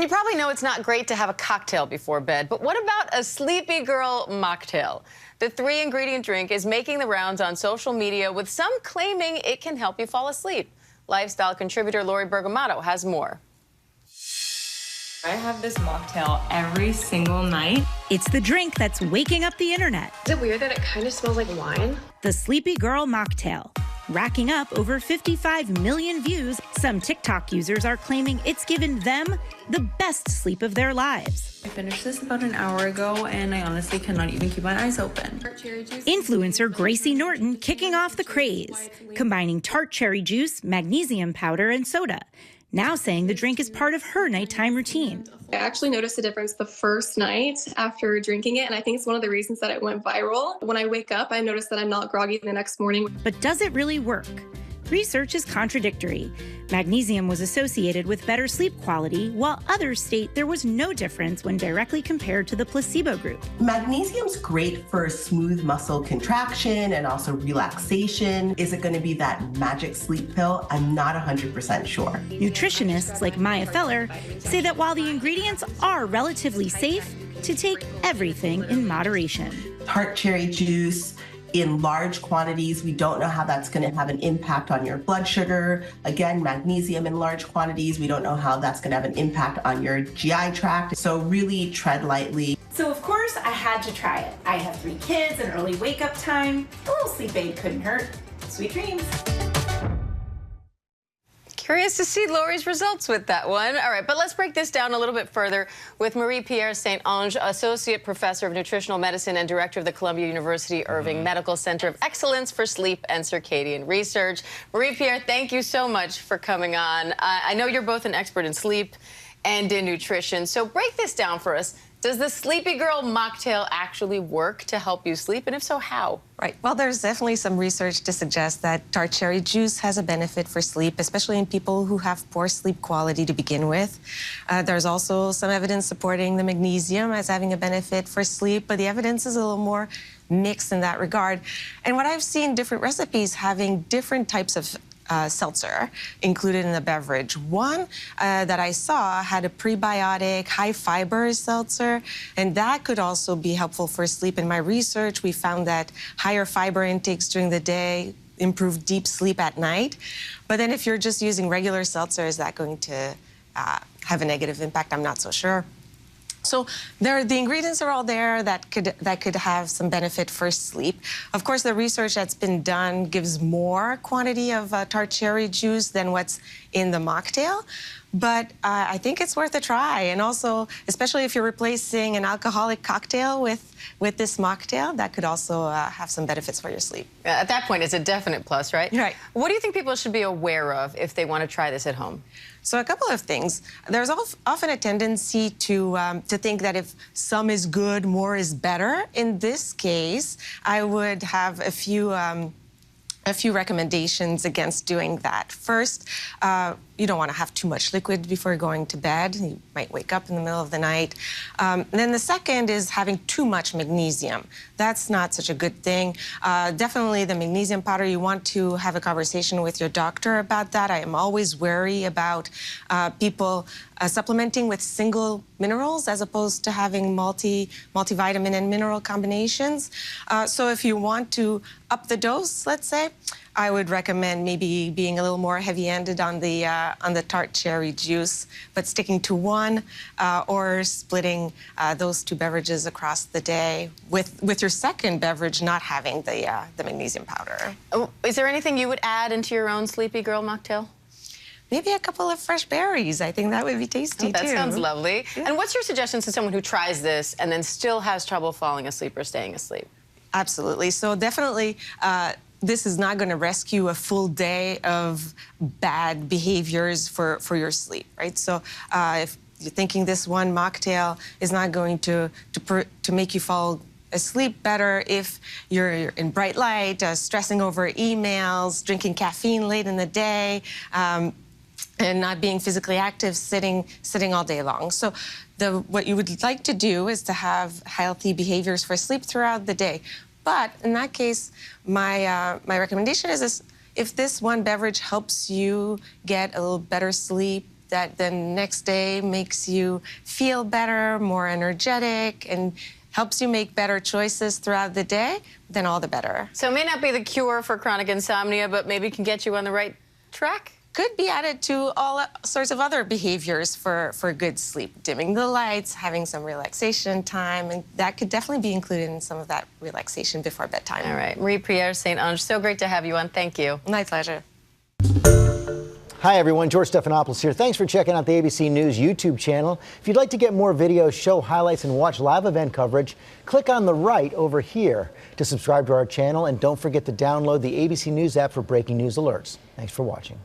You probably know it's not great to have a cocktail before bed, but what about a sleepy girl mocktail? The 3-ingredient drink is making the rounds on social media, with some claiming it can help you fall asleep. Lifestyle contributor Lori Bergamato has more. I have this mocktail every single night. It's the drink that's waking up the internet. Is it weird that it kind of smells like wine? The Sleepy Girl Mocktail. Racking up over 55 million views, some TikTok users are claiming it's given them the best sleep of their lives. I finished this about an hour ago, and I honestly cannot even keep my eyes open. Influencer Gracie Norton kicking off the craze, combining tart cherry juice, magnesium powder, and soda. Now saying the drink is part of her nighttime routine. I actually noticed a difference the first night after drinking it, and I think it's one of the reasons that it went viral. When I wake up, I notice that I'm not groggy the next morning. But does it really work? Research is contradictory. Magnesium was associated with better sleep quality, while others state there was no difference when directly compared to the placebo group. Magnesium's great for smooth muscle contraction and also relaxation. Is it going to be that magic sleep pill? I'm not 100% sure. Nutritionists like Maya Feller say that while the ingredients are relatively safe, to take everything in moderation. Tart cherry juice in large quantities, we don't know how that's going to have an impact on your blood sugar. Again, magnesium in large quantities, we don't know how that's going to have an impact on your GI tract. So really tread lightly. So of course I had to try it. I have 3 kids, an early wake up time. A little sleep aid couldn't hurt. Sweet dreams. Curious to see Lori's results with that one. All right, but let's break this down a little bit further with Marie-Pierre St-Onge, Associate Professor of Nutritional Medicine and Director of the Columbia University Irving Medical Center of Excellence for Sleep and Circadian Research. Marie-Pierre, thank you so much for coming on. I know you're both an expert in sleep and in nutrition, so break this down for us. Does the Sleepy Girl mocktail actually work to help you sleep? And if so, how? Right. Well, there's definitely some research to suggest that tart cherry juice has a benefit for sleep, especially in people who have poor sleep quality to begin with. There's also some evidence supporting the magnesium as having a benefit for sleep, but the evidence is a little more mixed in that regard. And what I've seen, different recipes having different types of seltzer included in the beverage. One that I saw had a prebiotic, high-fiber seltzer, and that could also be helpful for sleep. In my research, we found that higher fiber intakes during the day improve deep sleep at night. But then if you're just using regular seltzer, is that going to have a negative impact? I'm not so sure. So the ingredients are all there that could have some benefit for sleep. Of course, the research that's been done gives more quantity of tart cherry juice than what's in the mocktail. But I think it's worth a try. And also, especially if you're replacing an alcoholic cocktail with this mocktail, that could also have some benefits for your sleep. At that point, it's a definite plus, right? Right. What do you think people should be aware of if they want to try this at home? So a couple of things. There's often a tendency to think that if some is good, more is better. In this case, I would have a few recommendations against doing that. First, you don't want to have too much liquid before going to bed. You might wake up in the middle of the night. Then the second is having too much magnesium. That's not such a good thing. Definitely the magnesium powder, you want to have a conversation with your doctor about that. I am always wary about people supplementing with single minerals as opposed to having multivitamin and mineral combinations. So if you want to up the dose, let's say, I would recommend maybe being a little more heavy-handed on the tart cherry juice, but sticking to one or splitting those 2 beverages across the day with your second beverage not having the magnesium powder. Oh, is there anything you would add into your own Sleepy Girl mocktail? Maybe a couple of fresh berries. I think that would be tasty, that too. That sounds lovely. Yeah. And what's your suggestion to someone who tries this and then still has trouble falling asleep or staying asleep? Absolutely. So definitely, this is not going to rescue a full day of bad behaviors for your sleep, right? So if you're thinking this one mocktail is not going to make you fall asleep better if you're in bright light, stressing over emails, drinking caffeine late in the day, and not being physically active, sitting all day long. So what you would like to do is to have healthy behaviors for sleep throughout the day. But in that case, my recommendation is this: if this one beverage helps you get a little better sleep that the next day makes you feel better, more energetic, and helps you make better choices throughout the day, then all the better. So it may not be the cure for chronic insomnia, but maybe can get you on the right track? Could be added to all sorts of other behaviors for good sleep. Dimming the lights, having some relaxation time, and that could definitely be included in some of that relaxation before bedtime. All right, Marie-Pierre St-Onge, so great to have you on. Thank you. My pleasure. Hi, everyone. George Stephanopoulos here. Thanks for checking out the ABC News YouTube channel. If you'd like to get more videos, show highlights, and watch live event coverage, click on the right over here to subscribe to our channel. And don't forget to download the ABC News app for breaking news alerts. Thanks for watching.